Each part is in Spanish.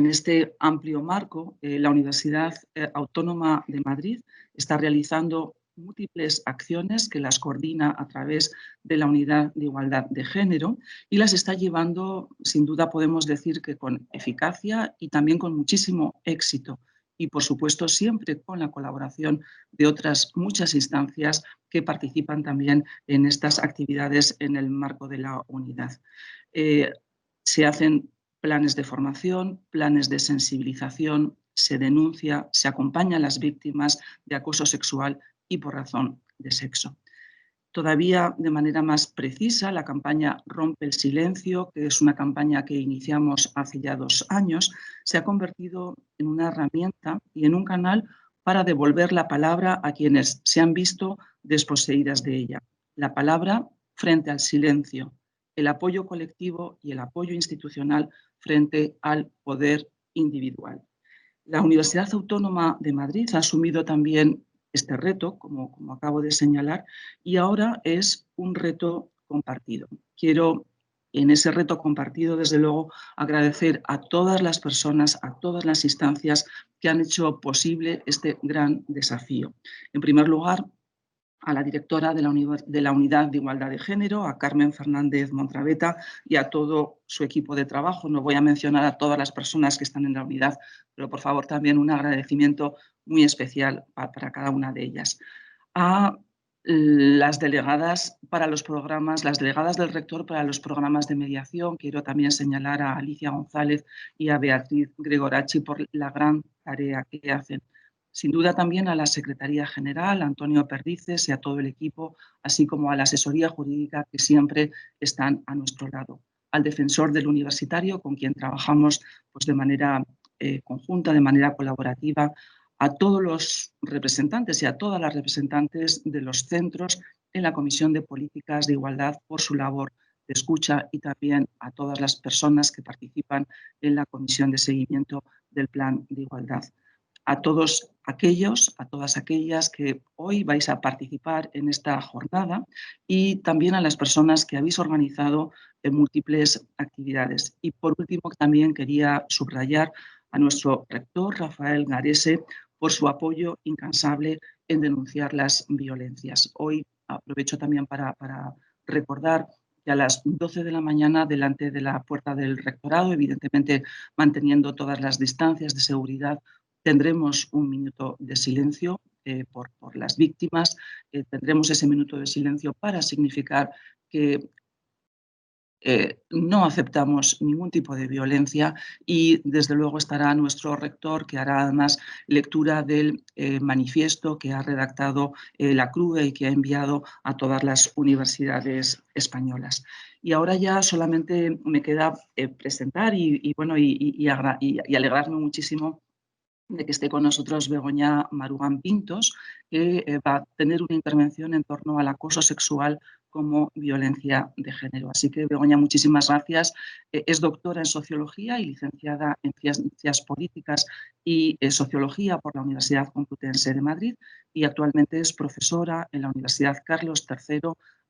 este amplio marco, la Universidad Autónoma de Madrid está realizando múltiples acciones que las coordina a través de la Unidad de Igualdad de Género y las está llevando, sin duda podemos decir que con eficacia y también con muchísimo éxito. Y, por supuesto, siempre con la colaboración de otras muchas instancias que participan también en estas actividades en el marco de la unidad. Se hacen planes de formación, planes de sensibilización, se denuncia, se acompaña a las víctimas de acoso sexual y por razón de sexo. Todavía de manera más precisa, la campaña Rompe el Silencio, que es una campaña que iniciamos hace ya 2 años, se ha convertido en una herramienta y en un canal para devolver la palabra a quienes se han visto desposeídas de ella. La palabra frente al silencio, el apoyo colectivo y el apoyo institucional frente al poder individual. La Universidad Autónoma de Madrid ha asumido también este reto, como acabo de señalar, y ahora es un reto compartido. Quiero, en ese reto compartido, desde luego, agradecer a todas las personas, a todas las instancias que han hecho posible este gran desafío. En primer lugar, a la directora de la Unidad de Igualdad de Género, a Carmen Fernández Montraveta y a todo su equipo de trabajo. No voy a mencionar a todas las personas que están en la unidad, pero por favor también un agradecimiento muy especial para cada una de ellas. A las delegadas para los programas, las delegadas del rector para los programas de mediación. Quiero también señalar a Alicia González y a Beatriz Gregorachi por la gran tarea que hacen. Sin duda también a la Secretaría General, Antonio Perdices y a todo el equipo, así como a la asesoría jurídica que siempre están a nuestro lado. Al defensor del universitario, con quien trabajamos pues, de manera conjunta, de manera colaborativa, a todos los representantes y a todas las representantes de los centros en la Comisión de Políticas de Igualdad por su labor de escucha y también a todas las personas que participan en la Comisión de Seguimiento del Plan de Igualdad. A todos aquellos, a todas aquellas que hoy vais a participar en esta jornada y también a las personas que habéis organizado en múltiples actividades. Y por último, también quería subrayar a nuestro rector, Rafael Garese, por su apoyo incansable en denunciar las violencias. Hoy aprovecho también para recordar que a las 12 de la mañana, delante de la puerta del rectorado, evidentemente manteniendo todas las distancias de seguridad, tendremos un minuto de silencio por las víctimas, tendremos ese minuto de silencio para significar que no aceptamos ningún tipo de violencia y desde luego estará nuestro rector que hará además lectura del manifiesto que ha redactado la CRUE y que ha enviado a todas las universidades españolas. Y ahora ya solamente me queda presentar y alegrarme muchísimo de que esté con nosotros Begoña Marugán Pintos, que va a tener una intervención en torno al acoso sexual como violencia de género. Así que, Begoña, muchísimas gracias. Es doctora en Sociología y licenciada en Ciencias Políticas y Sociología por la Universidad Complutense de Madrid y actualmente es profesora en la Universidad Carlos III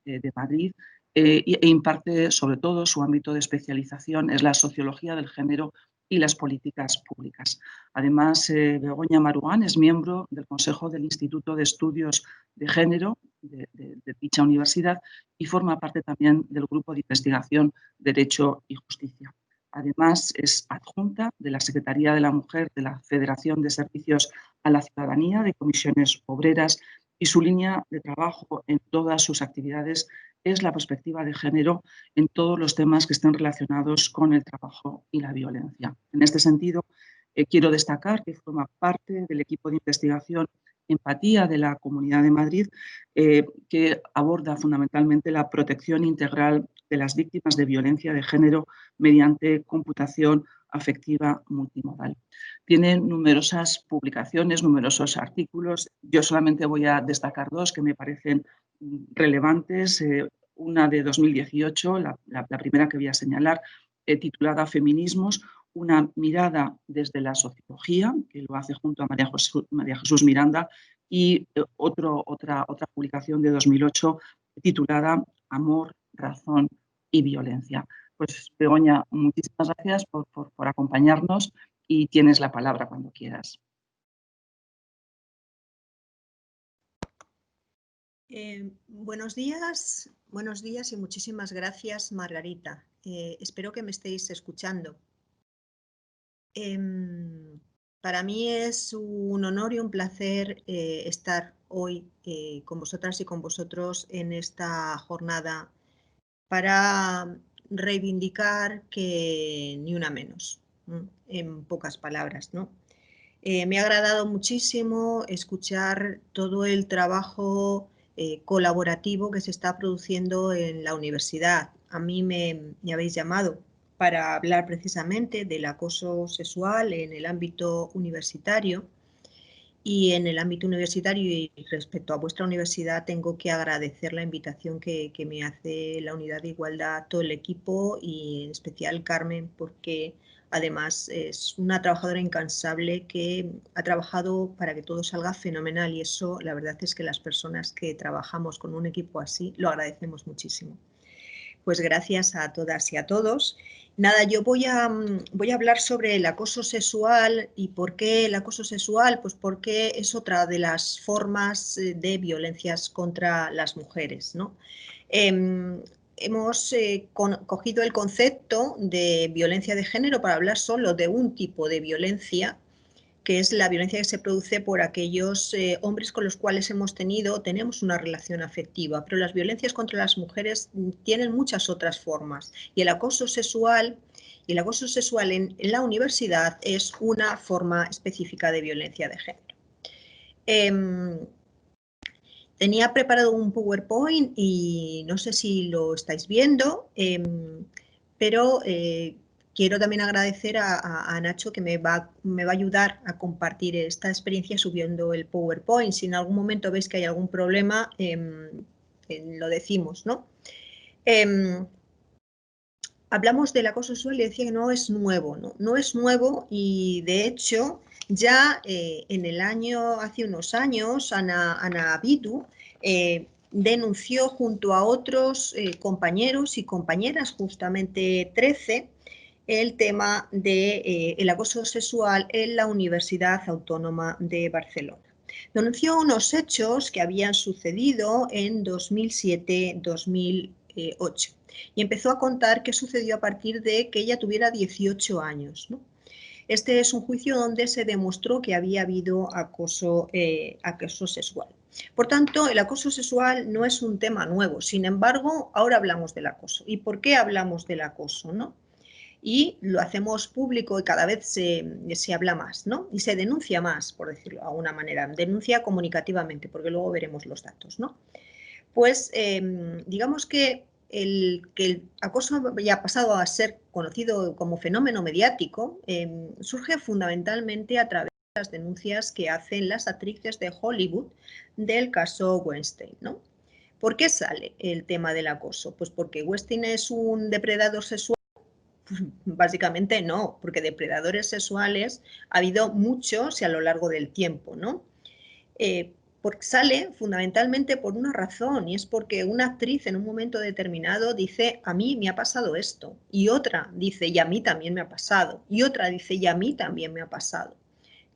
de Madrid e imparte, sobre todo, su ámbito de especialización es la sociología del género y las políticas públicas. Además, Begoña Marugán es miembro del Consejo del Instituto de Estudios de Género de dicha universidad y forma parte también del Grupo de Investigación Derecho y Justicia. Además, es adjunta de la Secretaría de la Mujer de la Federación de Servicios a la Ciudadanía de Comisiones Obreras y su línea de trabajo en todas sus actividades es la perspectiva de género en todos los temas que estén relacionados con el trabajo y la violencia. En este sentido, quiero destacar que forma parte del equipo de investigación Empatía de la Comunidad de Madrid, que aborda fundamentalmente la protección integral de las víctimas de violencia de género mediante computación afectiva multimodal. Tiene numerosas publicaciones, numerosos artículos. Yo solamente voy a destacar 2 que me parecen relevantes. Una de 2018, la primera que voy a señalar, titulada Feminismos, una mirada desde la sociología, que lo hace junto a María Jesús Miranda, y otra publicación de 2008 titulada Amor, Razón y Violencia. Pues, Begoña, muchísimas gracias por acompañarnos y tienes la palabra cuando quieras. Buenos días y muchísimas gracias, Margarita. Espero que me estéis escuchando. Para mí es un honor y un placer estar hoy con vosotras y con vosotros en esta jornada para reivindicar que ni una menos, ¿no? En pocas palabras, ¿no? Me ha agradado muchísimo escuchar todo el trabajo colaborativo que se está produciendo en la universidad. A mí me habéis llamado para hablar precisamente del acoso sexual en el ámbito universitario. Y en el ámbito universitario y respecto a vuestra universidad tengo que agradecer la invitación que me hace la Unidad de Igualdad, todo el equipo y en especial Carmen, porque además es una trabajadora incansable que ha trabajado para que todo salga fenomenal y eso la verdad es que las personas que trabajamos con un equipo así lo agradecemos muchísimo. Pues gracias a todas y a todos. Nada, yo voy a hablar sobre el acoso sexual. ¿Y por qué el acoso sexual? Pues porque es otra de las formas de violencias contra las mujeres, ¿no? Hemos cogido el concepto de violencia de género para hablar solo de un tipo de violencia, que es la violencia que se produce por aquellos hombres con los cuales tenemos una relación afectiva, pero las violencias contra las mujeres tienen muchas otras formas y el acoso sexual en la universidad es una forma específica de violencia de género. Tenía preparado un PowerPoint y no sé si lo estáis viendo, pero quiero también agradecer a Nacho que me va a ayudar a compartir esta experiencia subiendo el PowerPoint. Si en algún momento veis que hay algún problema, lo decimos, ¿no? Hablamos del acoso sexual y decía que no es nuevo, ¿no? No es nuevo y de hecho ya hace unos años, Ana Bidu denunció junto a otros compañeros y compañeras, justamente 13, el tema del acoso sexual en la Universidad Autónoma de Barcelona. Denunció unos hechos que habían sucedido en 2007-2008 y empezó a contar qué sucedió a partir de que ella tuviera 18 años, ¿no? Este es un juicio donde se demostró que había habido acoso sexual. Por tanto, el acoso sexual no es un tema nuevo. Sin embargo, ahora hablamos del acoso. ¿Y por qué hablamos del acoso, no? Y lo hacemos público y cada vez se habla más, ¿no? Y se denuncia más, por decirlo de alguna manera. Denuncia comunicativamente, porque luego veremos los datos, ¿no? Pues digamos que el acoso ya ha pasado a ser conocido como fenómeno mediático, surge fundamentalmente a través de las denuncias que hacen las actrices de Hollywood del caso Weinstein, ¿no? ¿Por qué sale el tema del acoso? Pues porque Weinstein es un depredador sexual. Básicamente no, porque depredadores sexuales ha habido muchos y a lo largo del tiempo, ¿no? Porque sale fundamentalmente por una razón y es porque una actriz en un momento determinado dice a mí me ha pasado esto y otra dice y a mí también me ha pasado y otra dice y a mí también me ha pasado.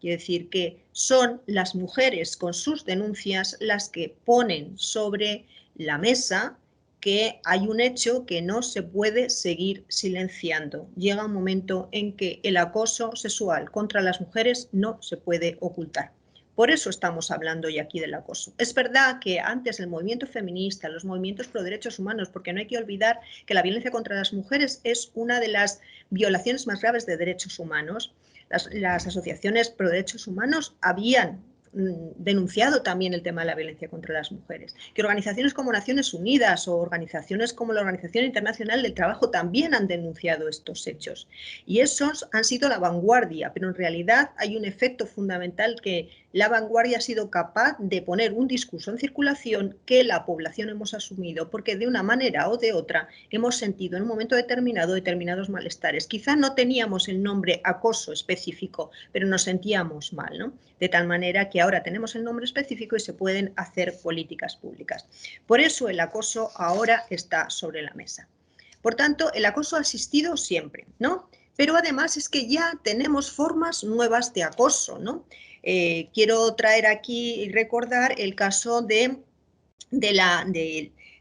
Quiere decir que son las mujeres con sus denuncias las que ponen sobre la mesa que hay un hecho que no se puede seguir silenciando. Llega un momento en que el acoso sexual contra las mujeres no se puede ocultar. Por eso estamos hablando hoy aquí del acoso. Es verdad que antes el movimiento feminista, los movimientos pro derechos humanos, porque no hay que olvidar que la violencia contra las mujeres es una de las violaciones más graves de derechos humanos. Las asociaciones pro derechos humanos habían denunciado también el tema de la violencia contra las mujeres, que organizaciones como Naciones Unidas o organizaciones como la Organización Internacional del Trabajo también han denunciado estos hechos. Y esos han sido la vanguardia, pero en realidad hay un efecto fundamental que la vanguardia ha sido capaz de poner un discurso en circulación que la población hemos asumido, porque de una manera o de otra hemos sentido en un momento determinado determinados malestares. Quizá no teníamos el nombre acoso específico, pero nos sentíamos mal, ¿no? De tal manera que ahora tenemos el nombre específico y se pueden hacer políticas públicas. Por eso el acoso ahora está sobre la mesa. Por tanto, el acoso ha existido siempre, ¿no? Pero además es que ya tenemos formas nuevas de acoso, ¿no? Quiero traer aquí y recordar el caso de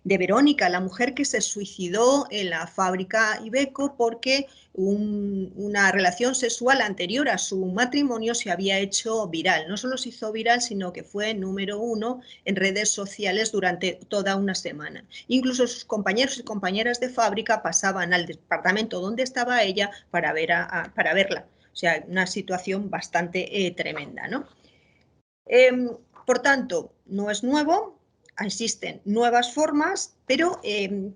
Verónica, la mujer que se suicidó en la fábrica Iveco porque una relación sexual anterior a su matrimonio se había hecho viral. No solo se hizo viral, sino que fue número 1 en redes sociales durante toda una semana. Incluso sus compañeros y compañeras de fábrica pasaban al departamento donde estaba ella para verla. O sea, una situación bastante tremenda, ¿no? Por tanto, no es nuevo, existen nuevas formas, pero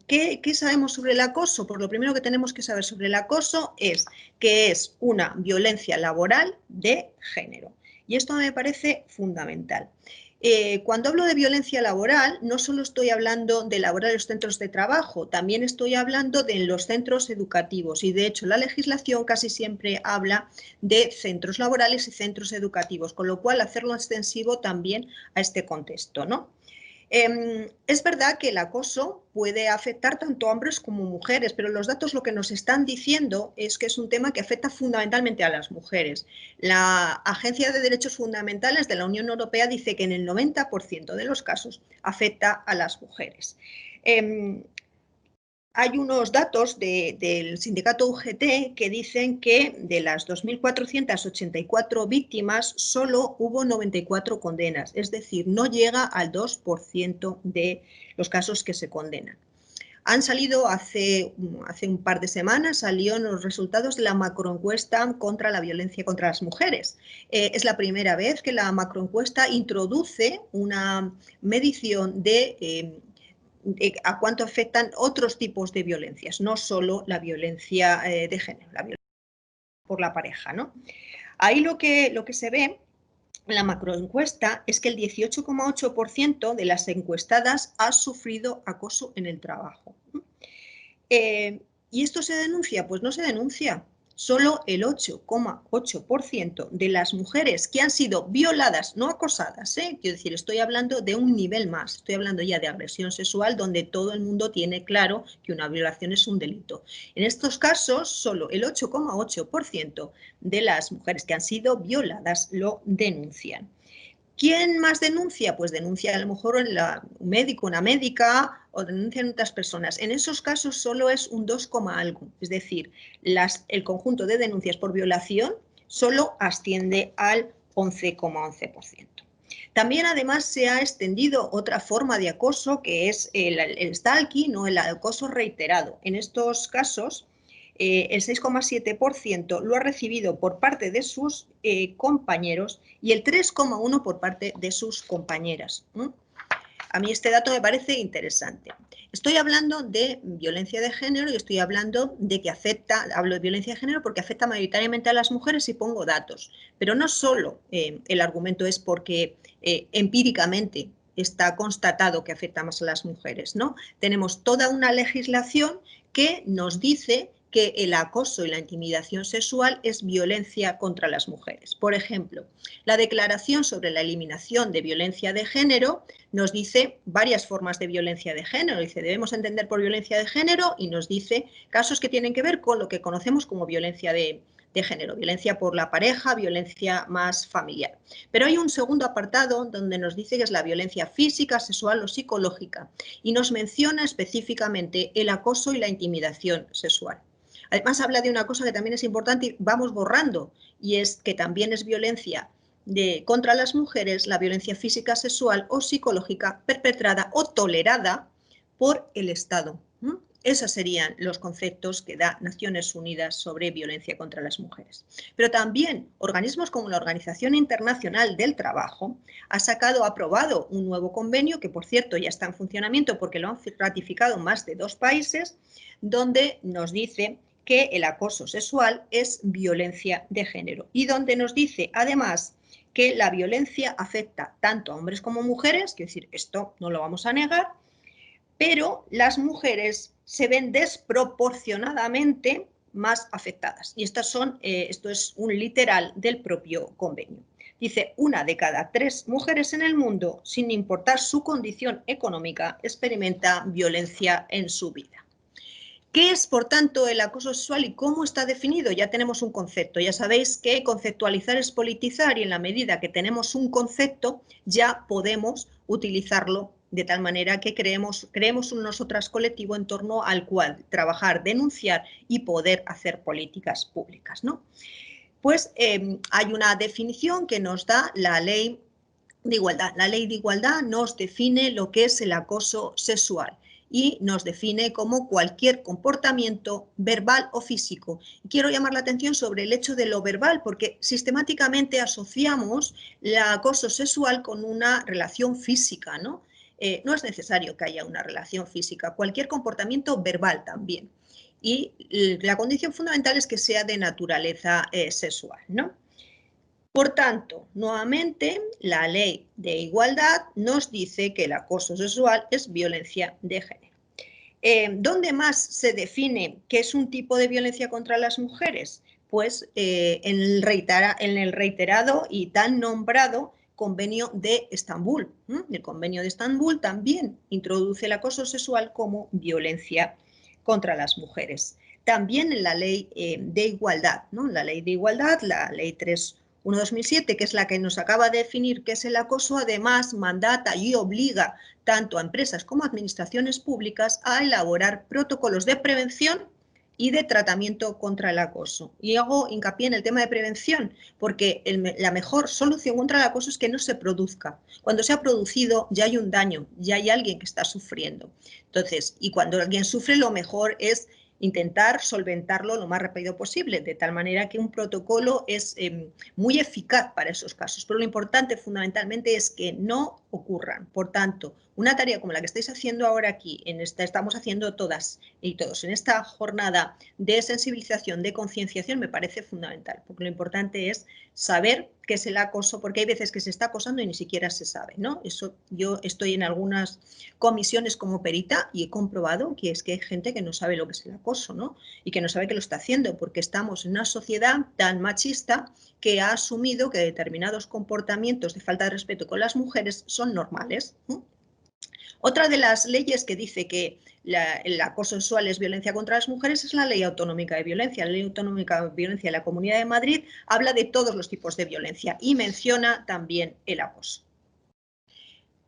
¿qué sabemos sobre el acoso? Pues lo primero que tenemos que saber sobre el acoso es que es una violencia laboral de género. Y esto me parece fundamental. Cuando hablo de violencia laboral, no solo estoy hablando de laboral en los centros de trabajo, también estoy hablando de los centros educativos. Y de hecho, la legislación casi siempre habla de centros laborales y centros educativos, con lo cual hacerlo extensivo también a este contexto, ¿no? Es verdad que el acoso puede afectar tanto a hombres como mujeres, pero los datos lo que nos están diciendo es que es un tema que afecta fundamentalmente a las mujeres. La Agencia de Derechos Fundamentales de la Unión Europea dice que en el 90% de los casos afecta a las mujeres. Hay unos datos del sindicato UGT que dicen que de las 2.484 víctimas solo hubo 94 condenas, es decir, no llega al 2% de los casos que se condenan. Han salido hace un par de semanas, salieron los resultados de la macroencuesta contra la violencia contra las mujeres. Es la primera vez que la macroencuesta introduce una medición de a cuánto afectan otros tipos de violencias, no solo la violencia de género, la violencia por la pareja, ¿no? Ahí lo que se ve en la macroencuesta es que el 18,8% de las encuestadas ha sufrido acoso en el trabajo. ¿Y esto se denuncia? Pues no se denuncia. Solo el 8,8% de las mujeres que han sido violadas, no acosadas, quiero decir, estoy hablando de un nivel más, estoy hablando ya de agresión sexual donde todo el mundo tiene claro que una violación es un delito. En estos casos, solo el 8,8% de las mujeres que han sido violadas lo denuncian. ¿Quién más denuncia? Pues denuncia a lo mejor un médico, una médica o denuncian otras personas. En esos casos solo es un 2, algo, es decir, el conjunto de denuncias por violación solo asciende al 11,11%. También además se ha extendido otra forma de acoso que es el stalking o el acoso reiterado. En estos casos el 6,7% lo ha recibido por parte de sus compañeros y el 3,1% por parte de sus compañeras. A mí este dato me parece interesante. Estoy hablando de violencia de género y estoy hablando de que hablo de violencia de género porque afecta mayoritariamente a las mujeres y pongo datos. Pero no solo el argumento es porque empíricamente está constatado que afecta más a las mujeres, ¿no? Tenemos toda una legislación que nos dice que el acoso y la intimidación sexual es violencia contra las mujeres. Por ejemplo, la Declaración sobre la Eliminación de Violencia de Género nos dice varias formas de violencia de género. Dice, debemos entender por violencia de género y nos dice casos que tienen que ver con lo que conocemos como violencia de género, violencia por la pareja, violencia más familiar. Pero hay un segundo apartado donde nos dice que es la violencia física, sexual o psicológica y nos menciona específicamente el acoso y la intimidación sexual. Además habla de una cosa que también es importante y vamos borrando, y es que también es violencia contra las mujeres, la violencia física, sexual o psicológica perpetrada o tolerada por el Estado. Esos serían los conceptos que da Naciones Unidas sobre violencia contra las mujeres. Pero también organismos como la Organización Internacional del Trabajo ha aprobado un nuevo convenio, que por cierto ya está en funcionamiento porque lo han ratificado más de 2 países, donde nos dice que el acoso sexual es violencia de género y donde nos dice además que la violencia afecta tanto a hombres como a mujeres, quiero decir, esto no lo vamos a negar, pero las mujeres se ven desproporcionadamente más afectadas. Y esto es un literal del propio convenio. Dice, 1 de cada 3 mujeres en el mundo, sin importar su condición económica, experimenta violencia en su vida. ¿Qué es, por tanto, el acoso sexual y cómo está definido? Ya tenemos un concepto. Ya sabéis que conceptualizar es politizar y en la medida que tenemos un concepto ya podemos utilizarlo de tal manera que creemos un nosotras colectivo en torno al cual trabajar, denunciar y poder hacer políticas públicas, ¿no? Pues hay una definición que nos da la Ley de Igualdad. La Ley de Igualdad nos define lo que es el acoso sexual y nos define como cualquier comportamiento verbal o físico. Y quiero llamar la atención sobre el hecho de lo verbal, porque sistemáticamente asociamos el acoso sexual con una relación física, ¿no? No es necesario que haya una relación física, cualquier comportamiento verbal también. Y la condición fundamental es que sea de naturaleza sexual, ¿no? Por tanto, nuevamente, la Ley de Igualdad nos dice que el acoso sexual es violencia de género. ¿Dónde más se define qué es un tipo de violencia contra las mujeres? Pues en el reiterado y tan nombrado Convenio de Estambul. El Convenio de Estambul también introduce el acoso sexual como violencia contra las mujeres. También en la Ley de Igualdad, ¿no? La Ley de Igualdad, la Ley 3.1/2007, que es la que nos acaba de definir qué es el acoso, además mandata y obliga tanto a empresas como a administraciones públicas a elaborar protocolos de prevención y de tratamiento contra el acoso. Y hago hincapié en el tema de prevención, porque la mejor solución contra el acoso es que no se produzca. Cuando se ha producido ya hay un daño, ya hay alguien que está sufriendo. Entonces, y cuando alguien sufre, lo mejor es intentar solventarlo lo más rápido posible, de tal manera que un protocolo es muy eficaz para esos casos. Pero lo importante fundamentalmente es que no ocurran. Por tanto, una tarea como la que estáis haciendo ahora aquí, estamos haciendo todas y todos en esta jornada de sensibilización, de concienciación, me parece fundamental, porque lo importante es saber qué es el acoso, porque hay veces que se está acosando y ni siquiera se sabe, ¿no? Eso, yo estoy en algunas comisiones como perita y he comprobado que es que hay gente que no sabe lo que es el acoso, ¿no? Y que no sabe que lo está haciendo, porque estamos en una sociedad tan machista que ha asumido que determinados comportamientos de falta de respeto con las mujeres son normales, ¿no? Otra de las leyes que dice que el acoso sexual es violencia contra las mujeres es la Ley Autonómica de Violencia. La Ley Autonómica de Violencia de la Comunidad de Madrid habla de todos los tipos de violencia y menciona también el acoso.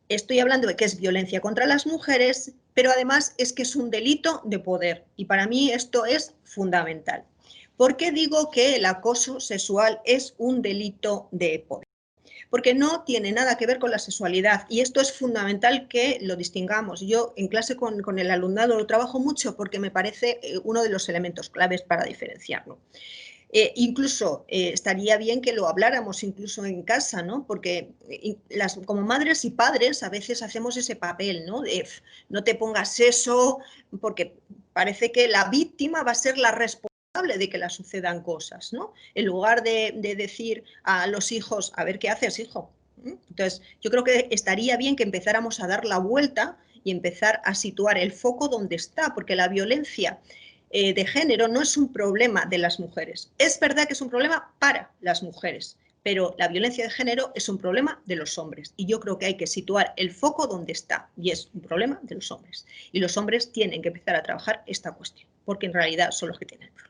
Estoy hablando de que es violencia contra las mujeres, pero además es que es un delito de poder y para mí esto es fundamental. ¿Por qué digo que el acoso sexual es un delito de poder? Porque no tiene nada que ver con la sexualidad y esto es fundamental que lo distingamos. Yo en clase con el alumnado lo trabajo mucho porque me parece uno de los elementos claves para diferenciarlo. Incluso estaría bien que lo habláramos incluso en casa, ¿no? Porque como madres y padres a veces hacemos ese papel, ¿no? De no te pongas eso, porque parece que la víctima va a ser la responsable de que le sucedan cosas, ¿no? En lugar de decir a los hijos, a ver qué haces, hijo. Entonces, yo creo que estaría bien que empezáramos a dar la vuelta y empezar a situar el foco donde está, porque la violencia de género no es un problema de las mujeres. Es verdad que es un problema para las mujeres, pero la violencia de género es un problema de los hombres. Y yo creo que hay que situar el foco donde está, y es un problema de los hombres. Y los hombres tienen que empezar a trabajar esta cuestión, porque en realidad son los que tienen el problema.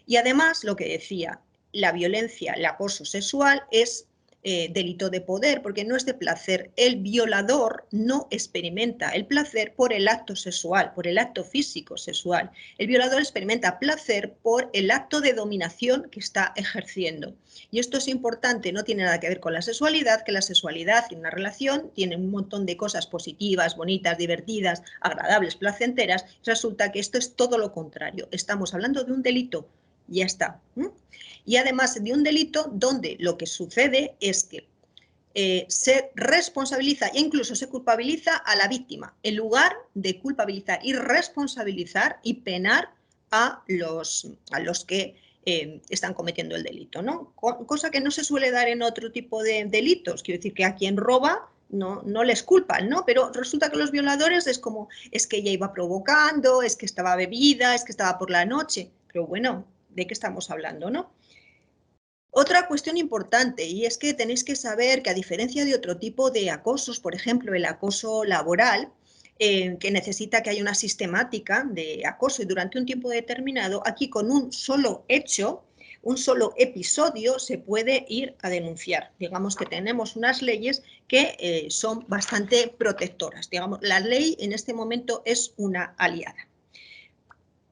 Y además, lo que decía, la violencia, el acoso sexual es delito de poder, porque no es de placer. El violador no experimenta el placer por el acto sexual, por el acto físico sexual. El violador experimenta placer por el acto de dominación que está ejerciendo. Y esto es importante, no tiene nada que ver con la sexualidad, que la sexualidad tiene una relación, tiene un montón de cosas positivas, bonitas, divertidas, agradables, placenteras. Resulta que esto es todo lo contrario. Estamos hablando de un delito. Ya está. Y además de un delito donde lo que sucede es que se responsabiliza e incluso se culpabiliza a la víctima, en lugar de culpabilizar y responsabilizar y penar a los que están cometiendo el delito, ¿no? Cosa que no se suele dar en otro tipo de delitos. Quiero decir que a quien roba no les culpan, ¿no? Pero resulta que los violadores es como, es que ella iba provocando, es que estaba bebida, es que estaba por la noche. Pero bueno, ¿de qué estamos hablando, no? Otra cuestión importante, y es que tenéis que saber que a diferencia de otro tipo de acosos, por ejemplo, el acoso laboral, que necesita que haya una sistemática de acoso y durante un tiempo determinado, aquí con un solo hecho, un solo episodio se puede ir a denunciar. Digamos que tenemos unas leyes que son bastante protectoras. Digamos, la ley en este momento es una aliada.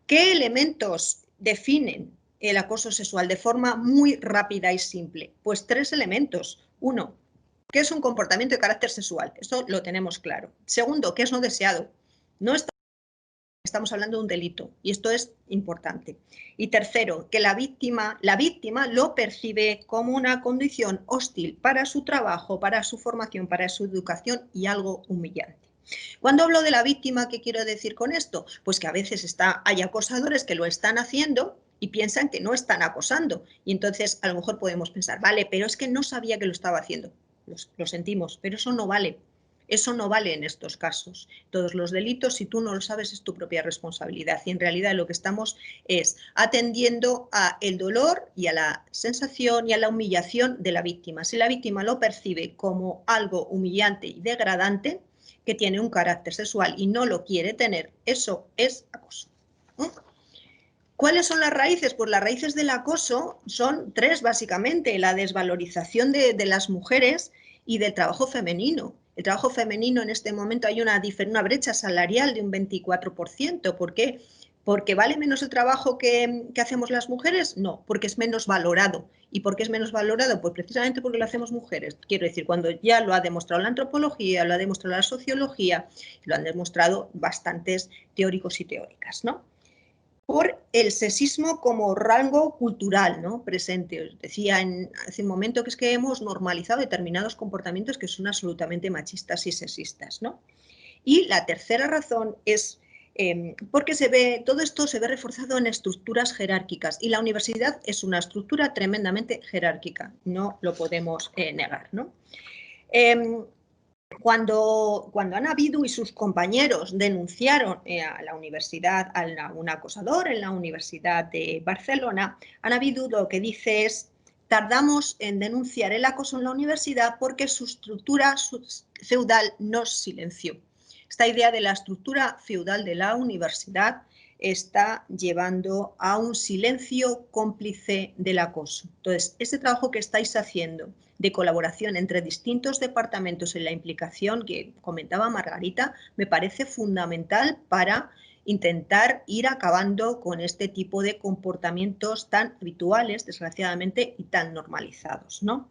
¿Qué elementos definen el acoso sexual de forma muy rápida y simple? Pues 3 elementos. Uno, ¿qué es un comportamiento de carácter sexual? Esto lo tenemos claro. Segundo, ¿qué es no deseado? No estamos hablando de un delito y esto es importante. Y tercero, que la víctima lo percibe como una condición hostil para su trabajo, para su formación, para su educación y algo humillante. Cuando hablo de la víctima, ¿qué quiero decir con esto? Pues que a veces hay acosadores que lo están haciendo y piensan que no están acosando. Y entonces a lo mejor podemos pensar, vale, pero es que no sabía que lo estaba haciendo. Lo sentimos, pero eso no vale. Eso no vale en estos casos. Todos los delitos, si tú no lo sabes, es tu propia responsabilidad. Y en realidad lo que estamos es atendiendo al dolor y a la sensación y a la humillación de la víctima. Si la víctima lo percibe como algo humillante y degradante, que tiene un carácter sexual y no lo quiere tener, eso es acoso. ¿Cuáles son las raíces? Pues las raíces del acoso son 3 básicamente: la desvalorización de las mujeres y del trabajo femenino. El trabajo femenino en este momento hay una brecha salarial de un 24%. ¿Por qué? ¿Porque vale menos el trabajo que hacemos las mujeres? No, porque es menos valorado. ¿Y por qué es menos valorado? Pues precisamente porque lo hacemos mujeres. Quiero decir, cuando ya lo ha demostrado la antropología, lo ha demostrado la sociología, lo han demostrado bastantes teóricos y teóricas, ¿no? Por el sexismo como rango cultural, ¿no? Presente. Os decía hace un momento que es que hemos normalizado determinados comportamientos que son absolutamente machistas y sexistas, ¿no? Y la tercera razón es porque todo esto se ve reforzado en estructuras jerárquicas y la universidad es una estructura tremendamente jerárquica, no lo podemos negar, ¿no? Cuando Ana Vidu y sus compañeros denunciaron a la universidad a un acosador en la Universidad de Barcelona, Ana Vidu lo que dice es: tardamos en denunciar el acoso en la universidad porque su estructura feudal nos silenció. Esta idea de la estructura feudal de la universidad está llevando a un silencio cómplice del acoso. Entonces, este trabajo que estáis haciendo de colaboración entre distintos departamentos en la implicación que comentaba Margarita me parece fundamental para intentar ir acabando con este tipo de comportamientos tan habituales, desgraciadamente, y tan normalizados, ¿no?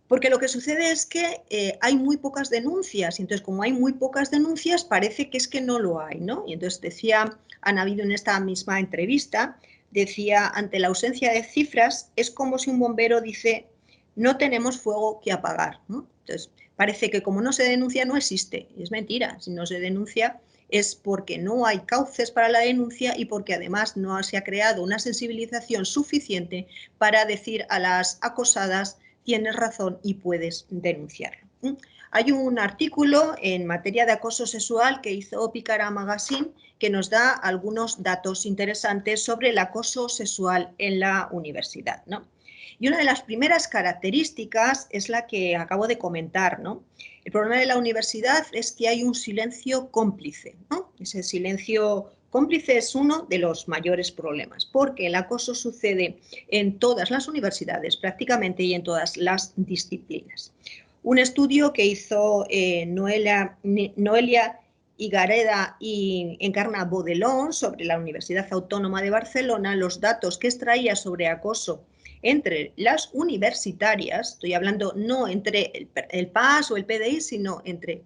Porque lo que sucede es que hay muy pocas denuncias, y entonces como hay muy pocas denuncias parece que es que no lo hay, ¿no? Y entonces decía Ana Vidu en esta misma entrevista, decía: ante la ausencia de cifras es como si un bombero dice no tenemos fuego que apagar, ¿no? Entonces parece que como no se denuncia no existe, y es mentira. Si no se denuncia es porque no hay cauces para la denuncia y porque además no se ha creado una sensibilización suficiente para decir a las acosadas tienes razón y puedes denunciarlo. Hay un artículo en materia de acoso sexual que hizo Pícara Magazine que nos da algunos datos interesantes sobre el acoso sexual en la universidad, ¿no? Y una de las primeras características es la que acabo de comentar, ¿no? El problema de la universidad es que hay un silencio cómplice, ¿no? Ese silencio cómplice es uno de los mayores problemas, porque el acoso sucede en todas las universidades prácticamente y en todas las disciplinas. Un estudio que hizo Noelia Higareda y Encarna Bodelón sobre la Universidad Autónoma de Barcelona, los datos que extraía sobre acoso entre las universitarias, estoy hablando no entre el PAS o el PDI, sino entre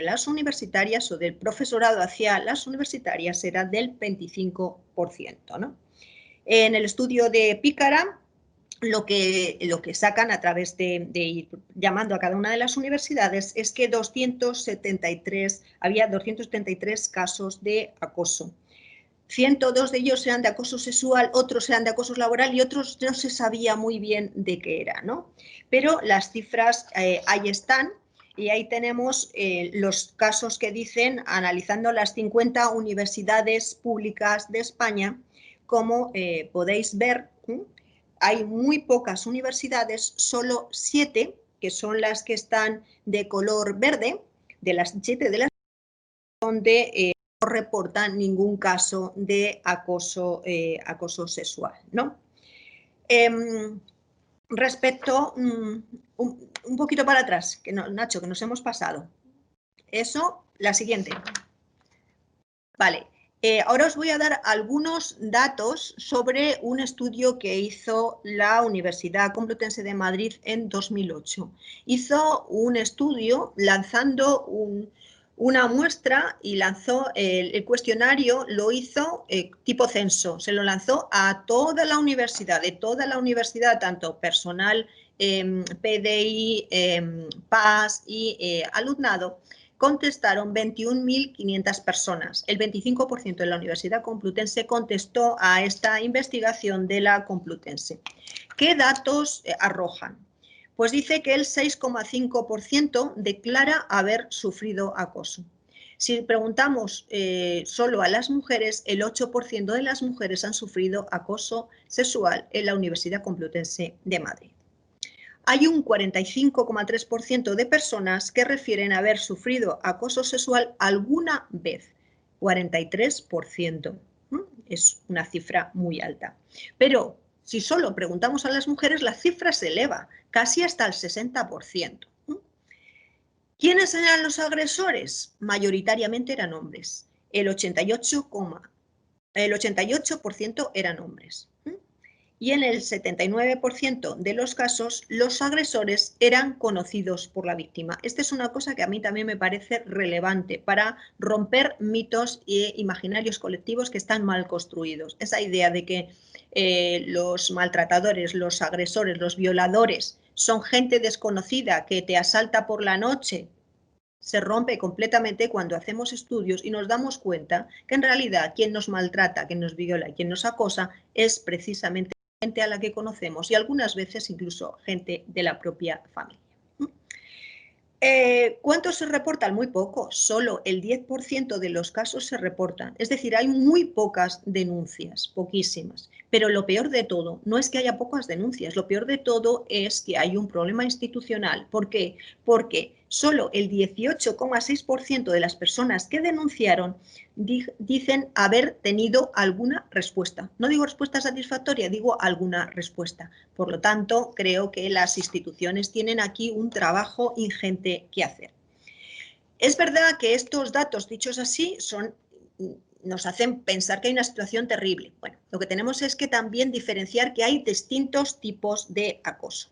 las universitarias o del profesorado hacia las universitarias, era del 25%, ¿no? En el estudio de Pícara, lo que sacan a través de ir llamando a cada una de las universidades es que había 273 casos de acoso. 102 de ellos eran de acoso sexual, otros eran de acoso laboral y otros no se sabía muy bien de qué era, ¿no? Pero las cifras ahí están y ahí tenemos los casos que dicen, analizando las 50 universidades públicas de España, como podéis ver, hay muy pocas universidades, solo 7, que son las que están de color verde, de las 7 de las donde no reportan ningún caso de acoso sexual, ¿no? Respecto, un poquito para atrás, que no, Nacho, que nos hemos pasado. Eso, la siguiente. Vale, ahora os voy a dar algunos datos sobre un estudio que hizo la Universidad Complutense de Madrid en 2008. Hizo un estudio lanzando una muestra y lanzó el cuestionario, lo hizo tipo censo, se lo lanzó a toda la universidad, tanto personal, PDI, PAS y alumnado. Contestaron 21.500 personas. El 25% de la Universidad Complutense contestó a esta investigación de la Complutense. ¿Qué datos arrojan? Pues dice que el 6,5% declara haber sufrido acoso. Si preguntamos solo a las mujeres, el 8% de las mujeres han sufrido acoso sexual en la Universidad Complutense de Madrid. Hay un 45,3% de personas que refieren haber sufrido acoso sexual alguna vez. 43%. Es una cifra muy alta. Pero si solo preguntamos a las mujeres, la cifra se eleva casi hasta el 60%. ¿Quiénes eran los agresores? Mayoritariamente eran hombres. El 88% eran hombres. Y en el 79% de los casos los agresores eran conocidos por la víctima. Esta es una cosa que a mí también me parece relevante para romper mitos e imaginarios colectivos que están mal construidos. Esa idea de que los maltratadores, los agresores, los violadores son gente desconocida que te asalta por la noche, se rompe completamente cuando hacemos estudios y nos damos cuenta que en realidad quien nos maltrata, quien nos viola y quien nos acosa es precisamente gente a la que conocemos y algunas veces incluso gente de la propia familia. ¿Cuántos se reportan? Muy pocos, solo el 10% de los casos se reportan, es decir, hay muy pocas denuncias, poquísimas. Pero lo peor de todo no es que haya pocas denuncias, lo peor de todo es que hay un problema institucional. ¿Por qué? Porque solo el 18,6% de las personas que denunciaron dicen haber tenido alguna respuesta. No digo respuesta satisfactoria, digo alguna respuesta. Por lo tanto, creo que las instituciones tienen aquí un trabajo ingente que hacer. Es verdad que estos datos dichos así nos hacen pensar que hay una situación terrible. Bueno, lo que tenemos es que también diferenciar que hay distintos tipos de acoso.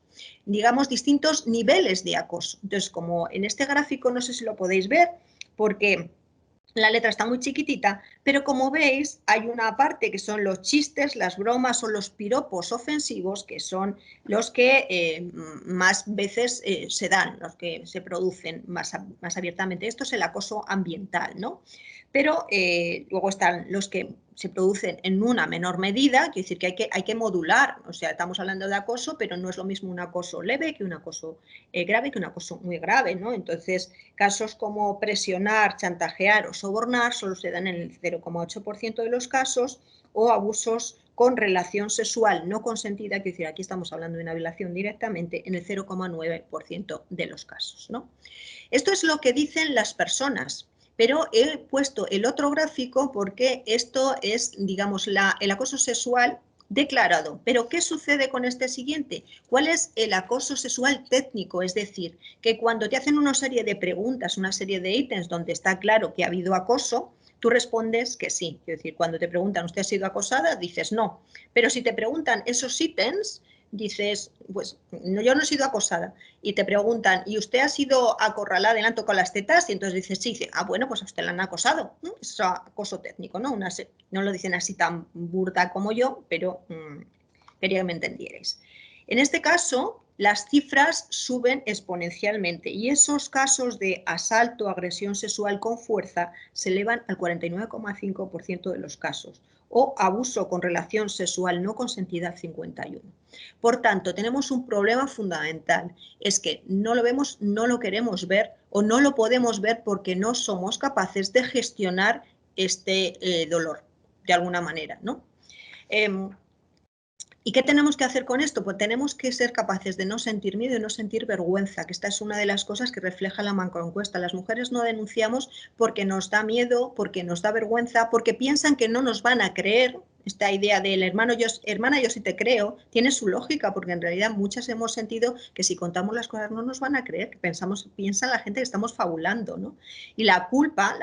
Digamos, distintos niveles de acoso. Entonces, como en este gráfico, no sé si lo podéis ver, porque la letra está muy chiquitita, pero como veis hay una parte que son los chistes, las bromas o los piropos ofensivos, que son los que más veces se dan, los que se producen más abiertamente. Esto es el acoso ambiental, ¿no? Pero luego están los que se producen en una menor medida, quiere decir que hay que modular, o sea, estamos hablando de acoso, pero no es lo mismo un acoso leve que un acoso grave, que un acoso muy grave, ¿no? Entonces, casos como presionar, chantajear o sobornar solo se dan en el 0,8% de los casos, o abusos con relación sexual no consentida, quiere decir, aquí estamos hablando de una violación directamente, en el 0,9% de los casos, ¿no? Esto es lo que dicen las personas. Pero he puesto el otro gráfico porque esto es, digamos, el acoso sexual declarado. Pero ¿qué sucede con este siguiente? ¿Cuál es el acoso sexual técnico? Es decir, que cuando te hacen una serie de preguntas, una serie de ítems donde está claro que ha habido acoso, tú respondes que sí. Es decir, cuando te preguntan, ¿usted ha sido acosada? Dices no. Pero si te preguntan esos ítems, dices, pues no, yo no he sido acosada. Y te preguntan, ¿y usted ha sido acorralada y le han tocado las tetas? Y entonces dices, sí, dice, bueno, pues a usted la han acosado. Es acoso técnico, ¿no? No lo dicen así tan burda como yo, pero quería que me entendierais. En este caso, las cifras suben exponencialmente y esos casos de asalto, agresión sexual con fuerza se elevan al 49,5% de los casos, o abuso con relación sexual no consentida al 51%. Por tanto, tenemos un problema fundamental, es que no lo vemos, no lo queremos ver o no lo podemos ver porque no somos capaces de gestionar este dolor de alguna manera, ¿no? ¿Y qué tenemos que hacer con esto? Pues tenemos que ser capaces de no sentir miedo y no sentir vergüenza, que esta es una de las cosas que refleja la macroencuesta. Las mujeres no denunciamos porque nos da miedo, porque nos da vergüenza, porque piensan que no nos van a creer. Esta idea del hermana, yo sí te creo, tiene su lógica, porque en realidad muchas hemos sentido que si contamos las cosas no nos van a creer, que piensa la gente que estamos fabulando, ¿no? Y la culpa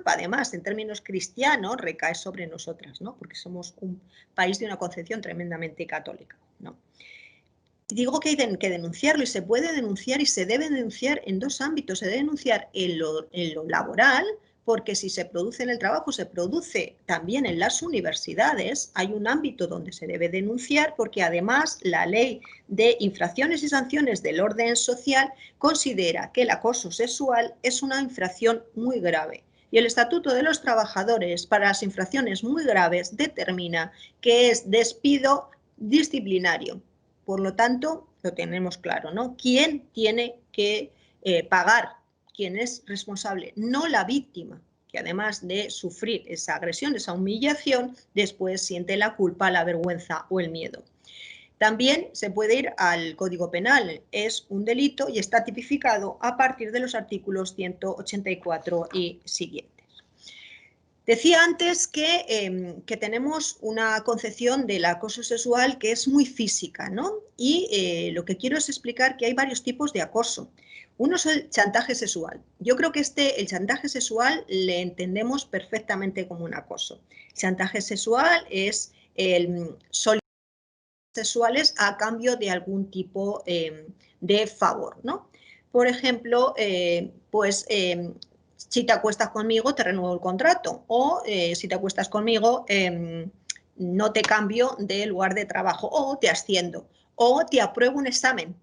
además, en términos cristianos, recae sobre nosotras, ¿no? Porque somos un país de una concepción tremendamente católica, ¿no? Digo que hay que denunciarlo, y se puede denunciar y se debe denunciar en dos ámbitos. Se debe denunciar en lo laboral, porque si se produce en el trabajo, se produce también en las universidades. Hay un ámbito donde se debe denunciar, porque además la ley de infracciones y sanciones del orden social considera que el acoso sexual es una infracción muy grave. Y el Estatuto de los Trabajadores para las infracciones muy graves determina que es despido disciplinario. Por lo tanto, lo tenemos claro, ¿no? ¿Quién tiene que pagar? ¿Quién es responsable? No la víctima, que además de sufrir esa agresión, esa humillación, después siente la culpa, la vergüenza o el miedo. También se puede ir al Código Penal. Es un delito y está tipificado a partir de los artículos 184 y siguientes. Decía antes que tenemos una concepción del acoso sexual que es muy física, ¿no? Y lo que quiero es explicar que hay varios tipos de acoso. Uno es el chantaje sexual. Yo creo que el chantaje sexual le entendemos perfectamente como un acoso. El chantaje sexual es el sexuales a cambio de algún tipo de favor, ¿no? Por ejemplo, si te acuestas conmigo, te renuevo el contrato. O si te acuestas conmigo, no te cambio de lugar de trabajo. O te asciendo. O te apruebo un examen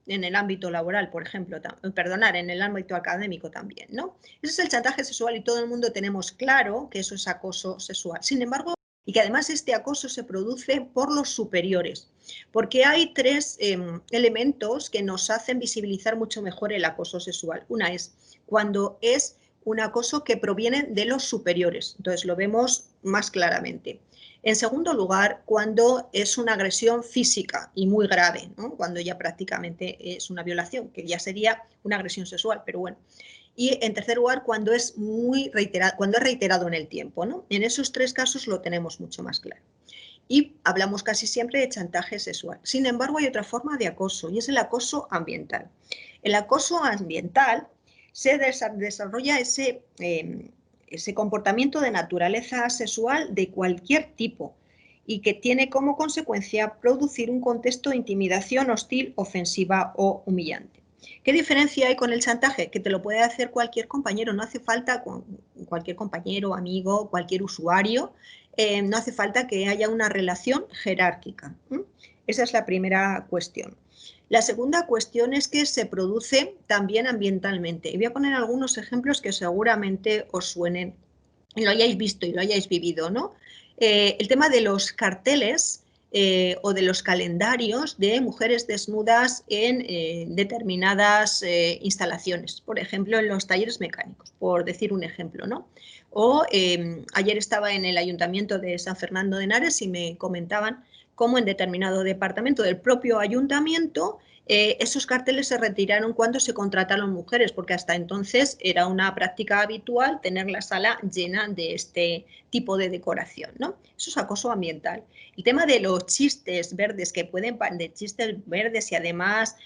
en el ámbito laboral, por ejemplo. En el ámbito académico también, ¿no? Ese es el chantaje sexual y todo el mundo tenemos claro que eso es acoso sexual. Sin embargo, y que además este acoso se produce por los superiores, porque hay tres elementos que nos hacen visibilizar mucho mejor el acoso sexual. Una es cuando es un acoso que proviene de los superiores, entonces lo vemos más claramente. En segundo lugar, cuando es una agresión física y muy grave, ¿no? Cuando ya prácticamente es una violación, que ya sería una agresión sexual, pero bueno. Y en tercer lugar, cuando es reiterado en el tiempo, ¿no? En esos tres casos lo tenemos mucho más claro. Y hablamos casi siempre de chantaje sexual. Sin embargo, hay otra forma de acoso y es el acoso ambiental. El acoso ambiental se desarrolla ese comportamiento de naturaleza sexual de cualquier tipo y que tiene como consecuencia producir un contexto de intimidación hostil, ofensiva o humillante. ¿Qué diferencia hay con el chantaje? Que te lo puede hacer cualquier compañero, no hace falta cualquier compañero, amigo, cualquier usuario, no hace falta que haya una relación jerárquica. Esa es la primera cuestión. La segunda cuestión es que se produce también ambientalmente. Y voy a poner algunos ejemplos que seguramente os suenen y lo hayáis visto y lo hayáis vivido, ¿no? El tema de los carteles o de los calendarios de mujeres desnudas en determinadas instalaciones, por ejemplo, en los talleres mecánicos, por decir un ejemplo, ¿no? O ayer estaba en el Ayuntamiento de San Fernando de Henares y me comentaban cómo en determinado departamento del propio ayuntamiento esos carteles se retiraron cuando se contrataron mujeres, porque hasta entonces era una práctica habitual tener la sala llena de este tipo de decoración, ¿no? Eso es acoso ambiental. El tema de los chistes verdes que pueden, de chistes verdes y además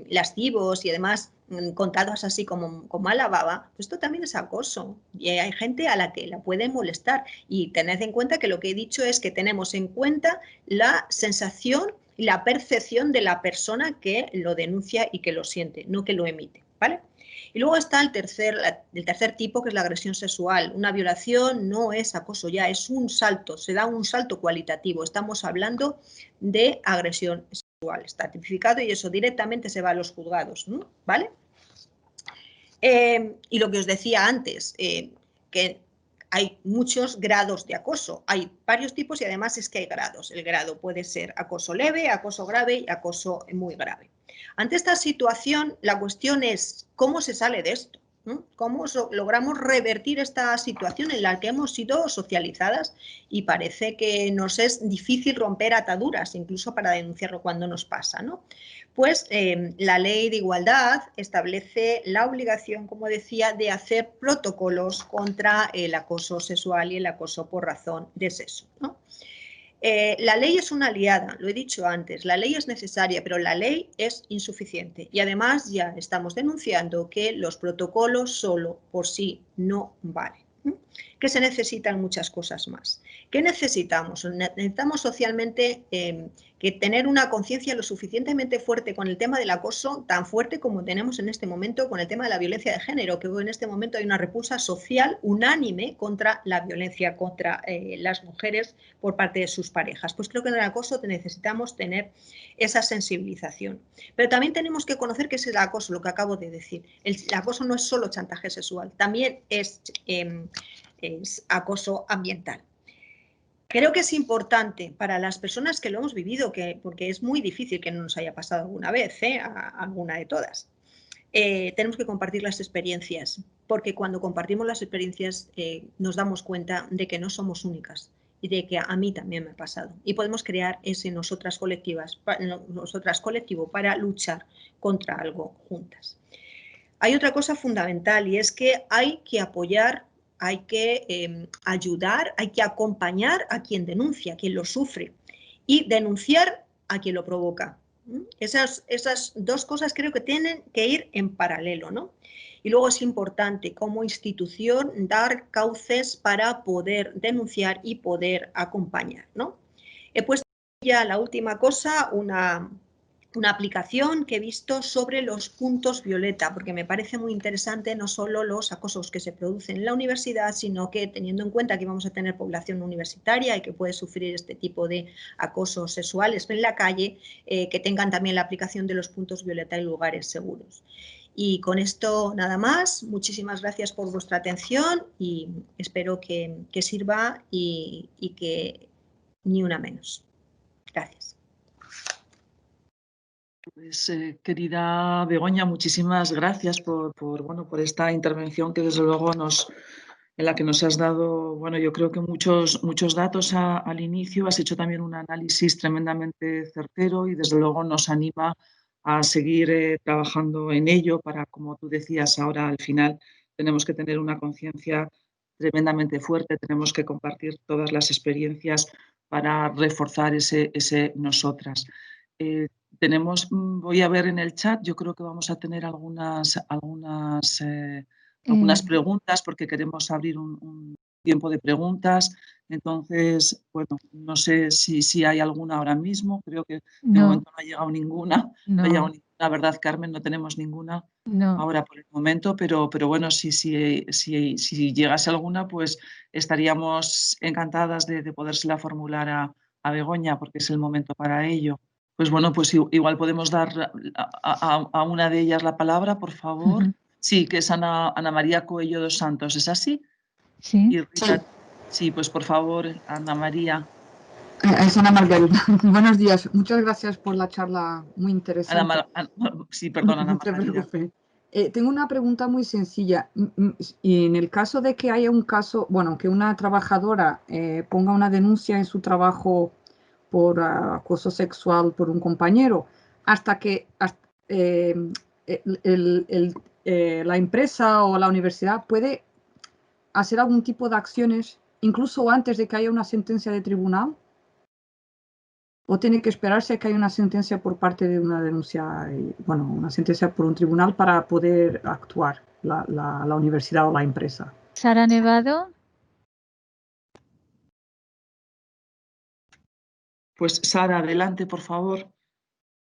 lascivos y además contados así como mala baba, pues esto también es acoso y hay gente a la que la puede molestar y tened en cuenta que lo que he dicho es que tenemos en cuenta la sensación y la percepción de la persona que lo denuncia y que lo siente, no que lo emite, ¿vale? Y luego está el tercer tipo, que es la agresión sexual. Una violación no es acoso ya, es un salto, se da un salto cualitativo. Estamos hablando de agresión sexual, está tipificado y eso directamente se va a los juzgados, ¿vale? Y lo que os decía antes, que hay muchos grados de acoso, hay varios tipos y además es que hay grados. El grado puede ser acoso leve, acoso grave y acoso muy grave. Ante esta situación, la cuestión es cómo se sale de esto. ¿no? ¿Cómo logramos revertir esta situación en la que hemos sido socializadas y parece que nos es difícil romper ataduras, incluso para denunciarlo cuando nos pasa, ¿no? Pues la Ley de Igualdad establece la obligación, como decía, de hacer protocolos contra el acoso sexual y el acoso por razón de sexo, ¿no? La ley es una aliada, lo he dicho antes, la ley es necesaria, pero la ley es insuficiente. Y además ya estamos denunciando que los protocolos solo por sí no valen, que se necesitan muchas cosas más. ¿Qué necesitamos? Necesitamos socialmente que tener una conciencia lo suficientemente fuerte con el tema del acoso, tan fuerte como tenemos en este momento con el tema de la violencia de género, que en este momento hay una repulsa social unánime contra la violencia contra las mujeres por parte de sus parejas. Pues creo que en el acoso necesitamos tener esa sensibilización. Pero también tenemos que conocer qué es el acoso, lo que acabo de decir. El acoso no es solo chantaje sexual, también es acoso ambiental. Creo que es importante para las personas que lo hemos vivido, porque es muy difícil que no nos haya pasado alguna vez, a alguna de todas. Tenemos que compartir las experiencias, porque cuando compartimos las experiencias nos damos cuenta de que no somos únicas y de que a mí también me ha pasado. Y podemos crear ese nosotras colectivo para luchar contra algo juntas. Hay otra cosa fundamental y es que hay que apoyar, hay que ayudar, hay que acompañar a quien denuncia, a quien lo sufre y denunciar a quien lo provoca. Esas dos cosas creo que tienen que ir en paralelo, ¿no? Y luego es importante como institución dar cauces para poder denunciar y poder acompañar, ¿no? He puesto ya la última cosa, una aplicación que he visto sobre los puntos violeta, porque me parece muy interesante no solo los acosos que se producen en la universidad, sino que teniendo en cuenta que vamos a tener población universitaria y que puede sufrir este tipo de acosos sexuales en la calle, que tengan también la aplicación de los puntos violeta en lugares seguros. Y con esto nada más, muchísimas gracias por vuestra atención y espero que sirva y que ni una menos. Gracias. Pues, querida Begoña, muchísimas gracias por esta intervención que desde luego en la que nos has dado, bueno, yo creo que muchos datos al inicio. Has hecho también un análisis tremendamente certero y desde luego nos anima a seguir trabajando en ello para, como tú decías, ahora al final tenemos que tener una conciencia tremendamente fuerte, tenemos que compartir todas las experiencias para reforzar ese nosotras. Voy a ver en el chat, yo creo que vamos a tener algunas preguntas porque queremos abrir un tiempo de preguntas. Entonces, bueno, no sé si hay alguna ahora mismo, creo que de momento no ha llegado ninguna. No ha llegado ninguna, ¿verdad, Carmen? No tenemos ninguna ahora por el momento, pero bueno, si llegase alguna, pues estaríamos encantadas de podérsela formular a Begoña, porque es el momento para ello. Pues bueno, pues igual podemos dar a una de ellas la palabra, por favor. Sí, que es Ana María Coello dos Santos, ¿es así? Sí. Y Rita, sí, pues por favor, Ana María. Es Ana Margarita. Buenos días. Muchas gracias por la charla muy interesante. Sí, perdón, Ana No te Margarita. preocupes. Tengo una pregunta muy sencilla. Y en el caso de que haya un caso, bueno, que una trabajadora ponga una denuncia en su trabajo por acoso sexual por un compañero, hasta que la empresa o la universidad puede hacer algún tipo de acciones, incluso antes de que haya una sentencia de tribunal, o tiene que esperarse a que haya una sentencia por parte de una denuncia, bueno, una sentencia por un tribunal para poder actuar la universidad o la empresa. Sara Nevado. Pues Sara, adelante, por favor.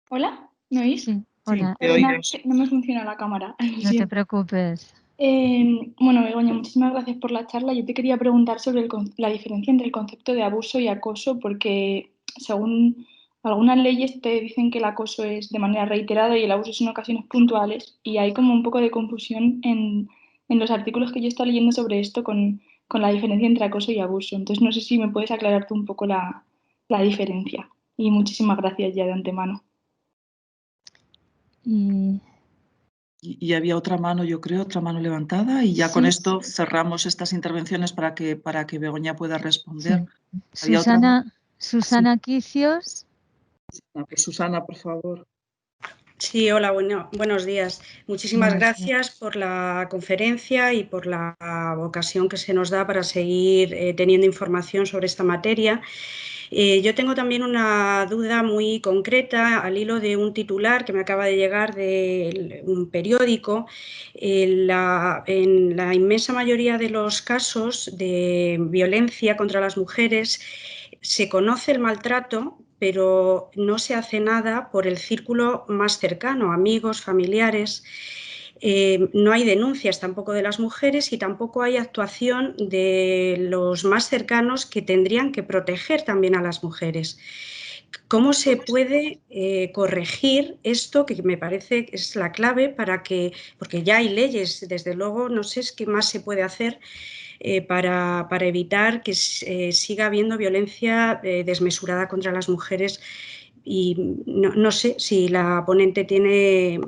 ¿Hola? ¿Me oís? Sí, hola. Sí, No me funciona la cámara. No te preocupes. Bueno, Begoña, muchísimas gracias por la charla. Yo te quería preguntar sobre la diferencia entre el concepto de abuso y acoso, porque según algunas leyes te dicen que el acoso es de manera reiterada y el abuso es en ocasiones puntuales, y hay como un poco de confusión en los artículos que yo he estado leyendo sobre esto con la diferencia entre acoso y abuso. Entonces no sé si me puedes aclarar tú un poco la diferencia. Y muchísimas gracias ya de antemano. Y Y había otra mano, yo creo, otra mano levantada, y ya Sí, con esto cerramos estas intervenciones para que Begoña pueda responder. sí. Había otra mano. Susana Quicios. Pues Susana, por favor. Sí, hola, buenos días. Muchísimas Buenos días. gracias por la conferencia y por la ocasión que se nos da para seguir teniendo información sobre esta materia. Yo tengo también una duda muy concreta al hilo de un titular que me acaba de llegar de un periódico. En la inmensa mayoría de los casos de violencia contra las mujeres se conoce el maltrato, pero no se hace nada por el círculo más cercano, amigos, familiares. No hay denuncias tampoco de las mujeres y tampoco hay actuación de los más cercanos que tendrían que proteger también a las mujeres. ¿Cómo se puede corregir esto, que me parece que es la clave para que, porque ya hay leyes, desde luego, no sé qué más se puede hacer para evitar que siga habiendo violencia desmesurada contra las mujeres? Y no sé si la ponente tiene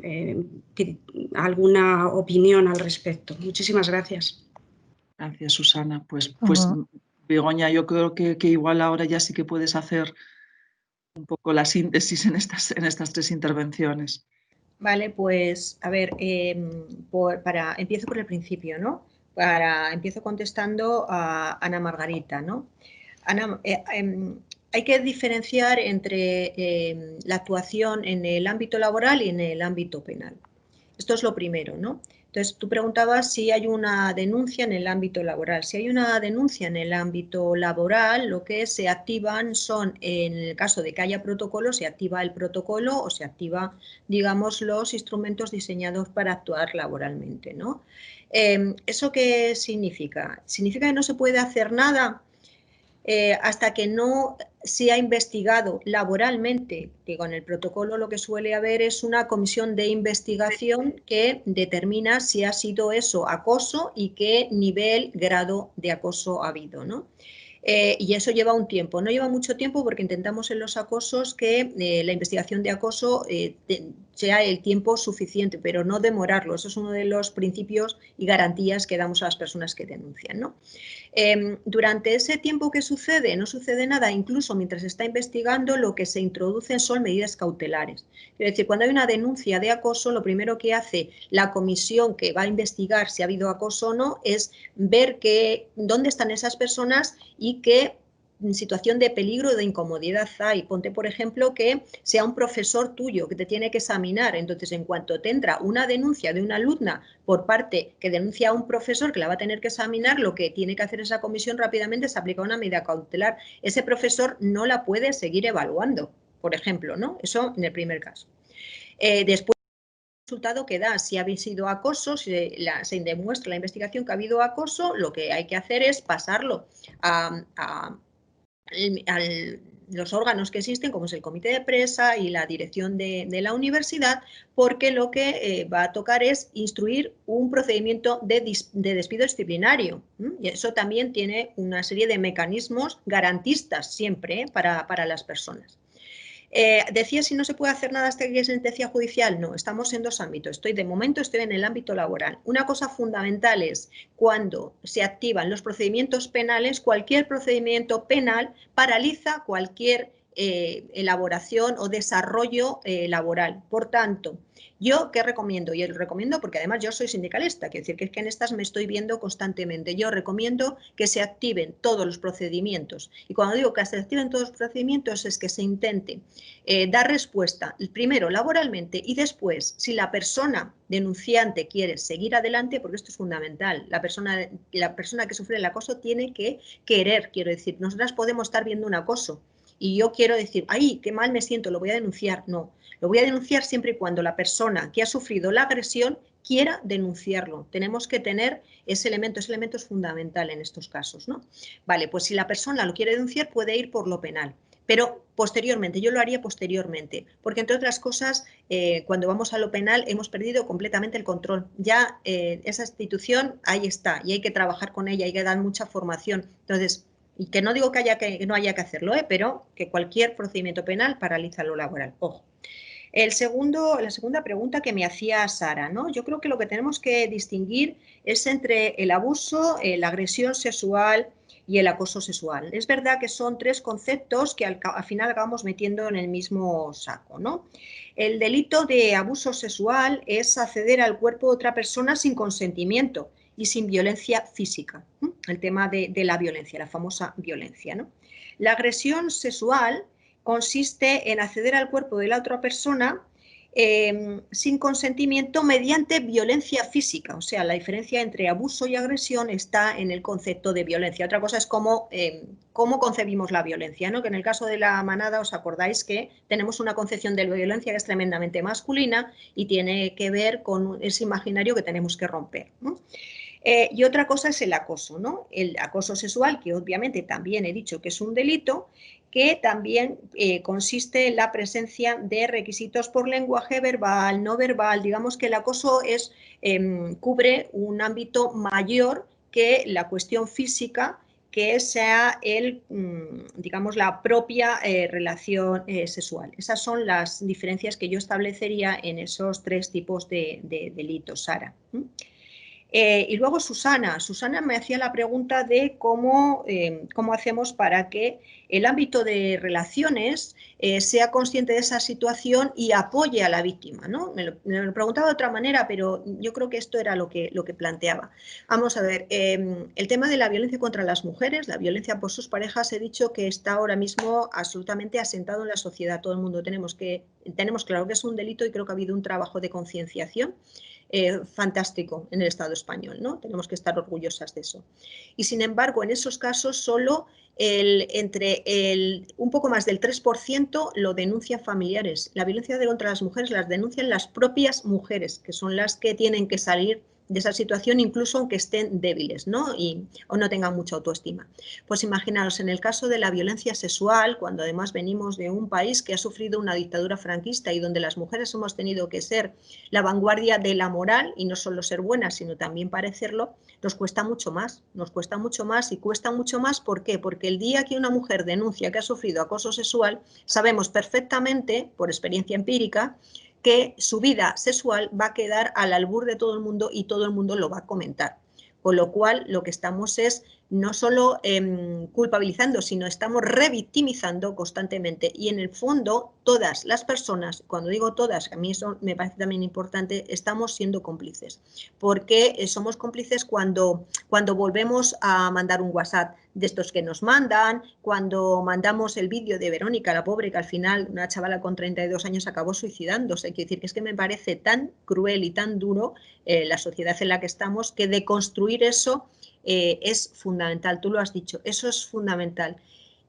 alguna opinión al respecto. Muchísimas gracias. Gracias, Susana. Pues Begoña, yo creo que igual ahora ya sí que puedes hacer un poco la síntesis en estas tres intervenciones. Vale, pues a ver, empiezo por el principio, ¿no? Empiezo contestando a Ana Margarita, ¿no? Ana, hay que diferenciar entre la actuación en el ámbito laboral y en el ámbito penal. Esto es lo primero, ¿no? Entonces, tú preguntabas si hay una denuncia en el ámbito laboral. Si hay una denuncia en el ámbito laboral, lo que se activan son, en el caso de que haya protocolo, se activa el protocolo o se activa, digamos, los instrumentos diseñados para actuar laboralmente, ¿no? ¿Eso qué significa? ¿Significa que no se puede hacer nada hasta que no se ha investigado laboralmente? Digo, en el protocolo lo que suele haber es una comisión de investigación que determina si ha sido eso acoso y qué nivel, grado de acoso ha habido, ¿no? Y eso lleva un tiempo. No lleva mucho tiempo porque intentamos en los acosos que la investigación de acoso sea el tiempo suficiente, pero no demorarlo. Eso es uno de los principios y garantías que damos a las personas que denuncian, ¿no? Durante ese tiempo que sucede, no sucede nada, incluso mientras se está investigando, lo que se introducen son medidas cautelares. Es decir, cuando hay una denuncia de acoso, lo primero que hace la comisión que va a investigar si ha habido acoso o no es ver dónde están esas personas y qué situación de peligro o de incomodidad hay. Ponte, por ejemplo, que sea un profesor tuyo que te tiene que examinar. Entonces, en cuanto te entra una denuncia de una alumna por parte que denuncia a un profesor que la va a tener que examinar, lo que tiene que hacer esa comisión rápidamente es aplicar una medida cautelar. Ese profesor no la puede seguir evaluando, por ejemplo, ¿no? Eso en el primer caso. Después, el resultado que da, si ha sido acoso, si se demuestra la investigación que ha habido acoso, lo que hay que hacer es pasarlo a los órganos que existen, como es el comité de empresa y la dirección de la universidad, porque lo que va a tocar es instruir un procedimiento de despido disciplinario. Y eso también tiene una serie de mecanismos garantistas siempre para las personas. Decía si no se puede hacer nada hasta que hay sentencia judicial. No, estamos en dos ámbitos. De momento estoy en el ámbito laboral. Una cosa fundamental es cuando se activan los procedimientos penales, cualquier procedimiento penal paraliza cualquier elaboración o desarrollo laboral. Por tanto, ¿yo qué recomiendo? Y lo recomiendo porque además yo soy sindicalista, quiere decir que es que en estas me estoy viendo constantemente. Yo recomiendo que se activen todos los procedimientos. Y cuando digo que se activen todos los procedimientos es que se intente dar respuesta, primero laboralmente y después, si la persona denunciante quiere seguir adelante, porque esto es fundamental, la persona que sufre el acoso tiene que querer, quiero decir, nosotras podemos estar viendo un acoso y yo quiero decir, ¡ay, qué mal me siento, lo voy a denunciar! No, lo voy a denunciar siempre y cuando la persona que ha sufrido la agresión quiera denunciarlo. Tenemos que tener ese elemento es fundamental en estos casos, ¿no? Vale, pues si la persona lo quiere denunciar puede ir por lo penal. Pero posteriormente, yo lo haría posteriormente, porque entre otras cosas, cuando vamos a lo penal hemos perdido completamente el control. Ya esa institución ahí está y hay que trabajar con ella, hay que dar mucha formación. Entonces, y que no digo que no haya que hacerlo, pero que cualquier procedimiento penal paraliza lo laboral. Ojo. La segunda pregunta que me hacía Sara, ¿no? Yo creo que lo que tenemos que distinguir es entre el abuso, la agresión sexual y el acoso sexual. Es verdad que son tres conceptos que al final acabamos metiendo en el mismo saco, ¿no? El delito de abuso sexual es acceder al cuerpo de otra persona sin consentimiento y sin violencia física. El tema de la violencia, la famosa violencia, ¿no? La agresión sexual consiste en acceder al cuerpo de la otra persona sin consentimiento mediante violencia física. O sea, la diferencia entre abuso y agresión está en el concepto de violencia. Otra cosa es cómo concebimos la violencia, ¿no? Que en el caso de la manada os acordáis que tenemos una concepción de la violencia que es tremendamente masculina y tiene que ver con ese imaginario que tenemos que romper, ¿no? Y otra cosa es el acoso, ¿no? El acoso sexual, que obviamente también he dicho que es un delito, que también consiste en la presencia de requisitos por lenguaje verbal, no verbal. Digamos que el acoso cubre un ámbito mayor que la cuestión física, que sea digamos, la propia relación sexual. Esas son las diferencias que yo establecería en esos tres tipos de delitos, Sara. Y luego Susana me hacía la pregunta de cómo hacemos para que el ámbito de relaciones sea consciente de esa situación y apoye a la víctima, ¿no? Me lo preguntaba de otra manera, pero yo creo que esto era lo que planteaba. Vamos a ver, el tema de la violencia contra las mujeres, la violencia por sus parejas, he dicho que está ahora mismo absolutamente asentado en la sociedad. Todo el mundo tenemos claro que es un delito y creo que ha habido un trabajo de concienciación fantástico en el Estado español, ¿no? Tenemos que estar orgullosas de eso. Y sin embargo, en esos casos solo un poco más del 3% lo denuncian familiares. La violencia contra las mujeres las denuncian las propias mujeres, que son las que tienen que salir de esa situación, incluso aunque estén débiles, ¿no? O no tengan mucha autoestima. Pues imaginaros, en el caso de la violencia sexual, cuando además venimos de un país que ha sufrido una dictadura franquista y donde las mujeres hemos tenido que ser la vanguardia de la moral y no solo ser buenas, sino también parecerlo, nos cuesta mucho más y cuesta mucho más. ¿Por qué? Porque el día que una mujer denuncia que ha sufrido acoso sexual, sabemos perfectamente, por experiencia empírica, que su vida sexual va a quedar al albur de todo el mundo y todo el mundo lo va a comentar. Con lo cual, lo que estamos es no solo culpabilizando, sino estamos revictimizando constantemente. Y en el fondo, todas las personas, cuando digo todas, a mí eso me parece también importante, estamos siendo cómplices. Porque somos cómplices cuando volvemos a mandar un WhatsApp de estos que nos mandan, cuando mandamos el vídeo de Verónica, la pobre, que al final, una chavala con 32 años acabó suicidándose. Quiero decir que es que me parece tan cruel y tan duro la sociedad en la que estamos, que deconstruir eso es fundamental. Tú lo has dicho, eso es fundamental.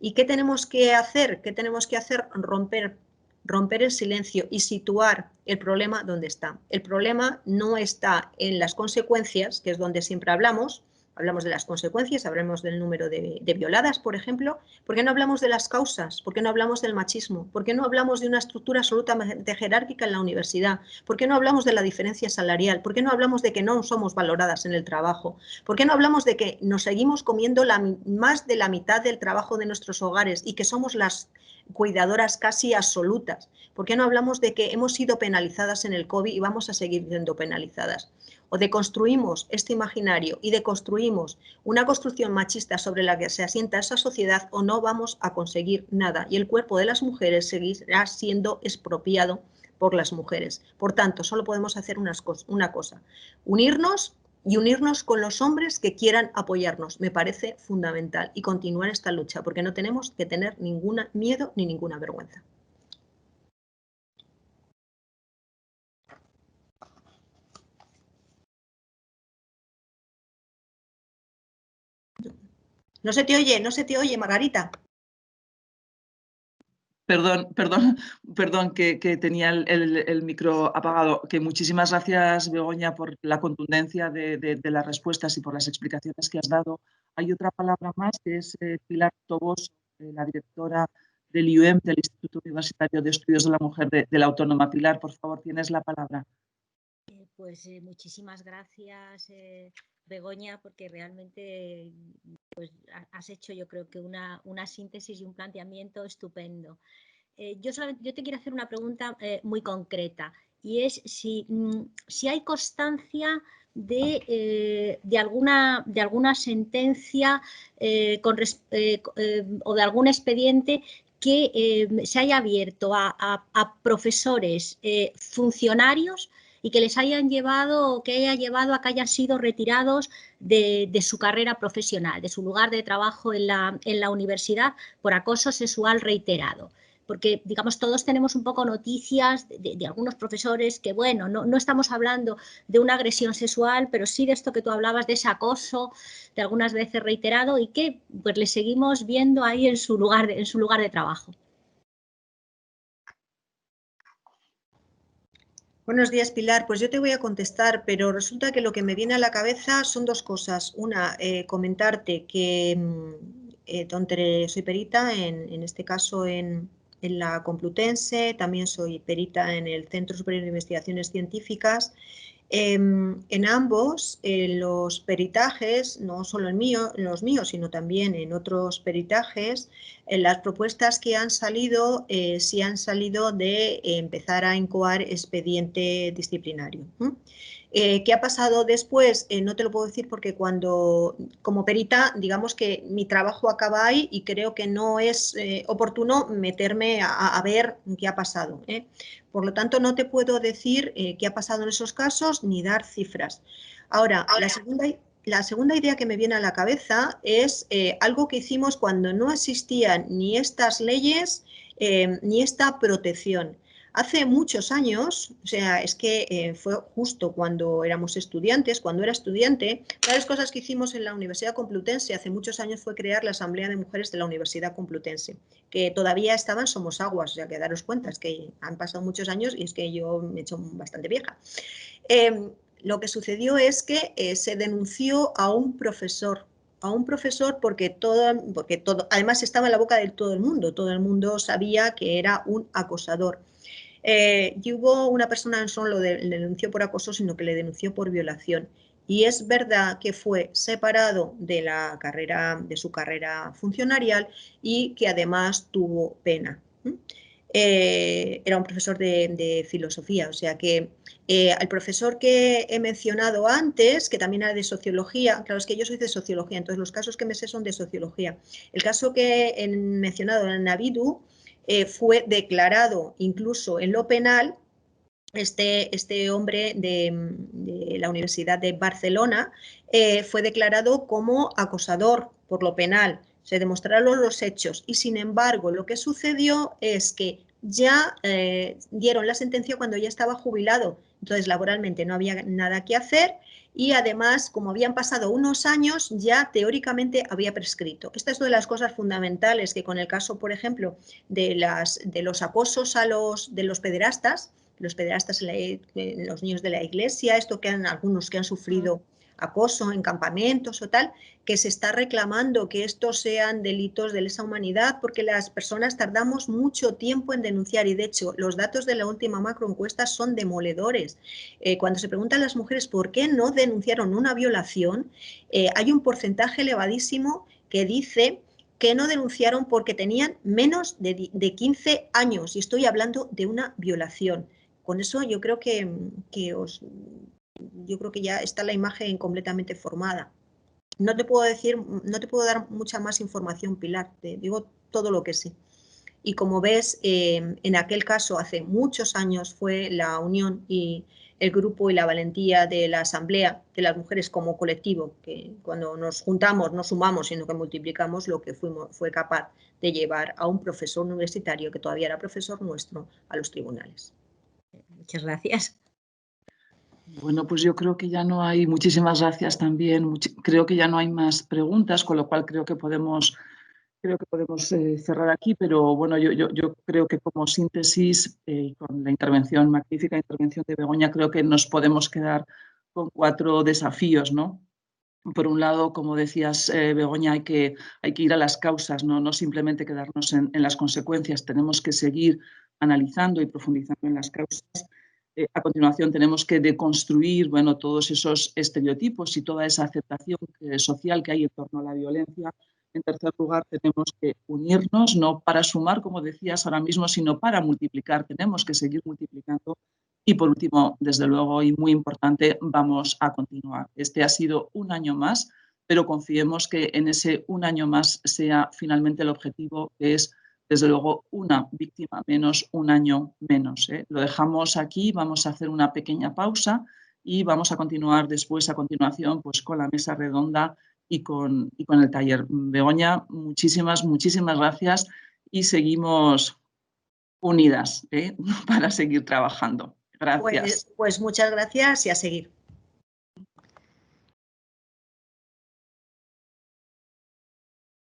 ¿Y qué tenemos que hacer? ¿Qué tenemos que hacer? Romper el silencio y situar el problema donde está. El problema no está en las consecuencias, que es donde siempre hablamos de las consecuencias, hablamos del número de violadas, por ejemplo. ¿Por qué no hablamos de las causas? ¿Por qué no hablamos del machismo? ¿Por qué no hablamos de una estructura absolutamente jerárquica en la universidad? ¿Por qué no hablamos de la diferencia salarial? ¿Por qué no hablamos de que no somos valoradas en el trabajo? ¿Por qué no hablamos de que nos seguimos comiendo más de la mitad del trabajo de nuestros hogares y que somos las cuidadoras casi absolutas? ¿Por qué no hablamos de que hemos sido penalizadas en el COVID y vamos a seguir siendo penalizadas? O deconstruimos este imaginario y deconstruimos una construcción machista sobre la que se asienta esa sociedad, o no vamos a conseguir nada y el cuerpo de las mujeres seguirá siendo expropiado por las mujeres. Por tanto, solo podemos hacer una cosa, unirnos y unirnos con los hombres que quieran apoyarnos. Me parece fundamental, y continuar esta lucha, porque no tenemos que tener ningún miedo ni ninguna vergüenza. No se te oye, Margarita. Perdón, que tenía el micro apagado. Que muchísimas gracias, Begoña, por la contundencia de las respuestas y por las explicaciones que has dado. Hay otra palabra más, que es Pilar Toboso, la directora del IUEM, del Instituto Universitario de Estudios de la Mujer de la Autónoma. Pilar, por favor, tienes la palabra. Pues muchísimas gracias, Begoña, porque realmente pues, has hecho, yo creo que una síntesis y un planteamiento estupendo. yo te quiero hacer una pregunta muy concreta, y es si hay constancia de alguna sentencia o de algún expediente que se haya abierto a profesores funcionarios y que les hayan llevado, que haya llevado a que hayan sido retirados de su carrera profesional, de su lugar de trabajo en la universidad por acoso sexual reiterado. Porque, digamos, todos tenemos un poco noticias de algunos profesores que, bueno, no estamos hablando de una agresión sexual, pero sí de esto que tú hablabas, de ese acoso, de algunas veces reiterado, y que pues le seguimos viendo ahí en su lugar de trabajo. Buenos días, Pilar. Pues yo te voy a contestar, pero resulta que lo que me viene a la cabeza son dos cosas. Una, comentarte que donde soy perita, en este caso en la Complutense, también soy perita en el Centro Superior de Investigaciones Científicas. En ambos, los peritajes, no solo en los míos, sino también en otros peritajes, las propuestas que han salido, sí han salido de empezar a incoar expediente disciplinario. ¿Qué ha pasado después? No te lo puedo decir porque como perita, digamos que mi trabajo acaba ahí y creo que no es oportuno meterme a ver qué ha pasado. Por lo tanto, no te puedo decir qué ha pasado en esos casos ni dar cifras. Ahora, la segunda idea que me viene a la cabeza es algo que hicimos cuando no existían ni estas leyes ni esta protección. Hace muchos años, o sea, es que fue justo cuando éramos estudiantes, cuando era estudiante, una de las cosas que hicimos en la Universidad Complutense hace muchos años fue crear la Asamblea de Mujeres de la Universidad Complutense, que todavía estaba en Somosaguas, o sea, que daros cuenta, es que han pasado muchos años y es que yo me he hecho bastante vieja. Lo que sucedió es que se denunció a un profesor porque todo, además estaba en la boca de todo el mundo sabía que era un acosador. Y hubo una persona no solo le denunció por acoso, sino que le denunció por violación. Y es verdad que fue separado de su carrera funcionarial y que además tuvo pena. Era un profesor de filosofía, o sea que al profesor que he mencionado antes, que también era de sociología, claro, es que yo soy de sociología, entonces los casos que me sé son de sociología. El caso que he mencionado en Navidu fue declarado incluso en lo penal. Este hombre de la Universidad de Barcelona fue declarado como acosador por lo penal. Se demostraron los hechos y, sin embargo, lo que sucedió es que ya dieron la sentencia cuando ya estaba jubilado. Entonces, laboralmente no había nada que hacer y, además, como habían pasado unos años, ya teóricamente había prescrito. Esta es una de las cosas fundamentales que con el caso, por ejemplo, de los acosos de los pederastas, los niños de la iglesia, algunos que han sufrido acoso en campamentos o tal, que se está reclamando que estos sean delitos de lesa humanidad porque las personas tardamos mucho tiempo en denunciar y, de hecho, los datos de la última macroencuesta son demoledores. Cuando se preguntan a las mujeres por qué no denunciaron una violación, hay un porcentaje elevadísimo que dice que no denunciaron porque tenían menos de 15 años y estoy hablando de una violación. Con eso yo creo que ya está la imagen completamente formada. No te puedo dar mucha más información, Pilar, te digo todo lo que sé. Y como ves, en aquel caso hace muchos años fue la unión y el grupo y la valentía de la Asamblea de las Mujeres como colectivo, que cuando nos juntamos no sumamos, sino que multiplicamos, lo que fue capaz de llevar a un profesor universitario, que todavía era profesor nuestro, a los tribunales. Muchas gracias. Bueno, pues yo creo que ya no hay, muchísimas gracias también, creo que ya no hay más preguntas, con lo cual creo que podemos cerrar aquí, pero bueno, yo creo que como síntesis, con la magnífica intervención de Begoña, creo que nos podemos quedar con 4 desafíos, ¿no? Por un lado, como decías, Begoña, hay que ir a las causas, no simplemente quedarnos en las consecuencias, tenemos que seguir analizando y profundizando en las causas. A continuación, tenemos que deconstruir todos esos estereotipos y toda esa aceptación social que hay en torno a la violencia, En tercer lugar, tenemos que unirnos, no para sumar, como decías ahora mismo, sino para multiplicar. Tenemos que seguir multiplicando. Y por último, desde luego, y muy importante, vamos a continuar. Este ha sido un año más, pero confiemos que en ese un año más sea finalmente el objetivo, que es, desde luego, una víctima menos, un año menos. Lo dejamos aquí, vamos a hacer una pequeña pausa y vamos a continuar después, a continuación, pues con la mesa redonda y con el taller. Begoña, muchísimas gracias y seguimos unidas para seguir trabajando. Gracias. Pues muchas gracias y a seguir.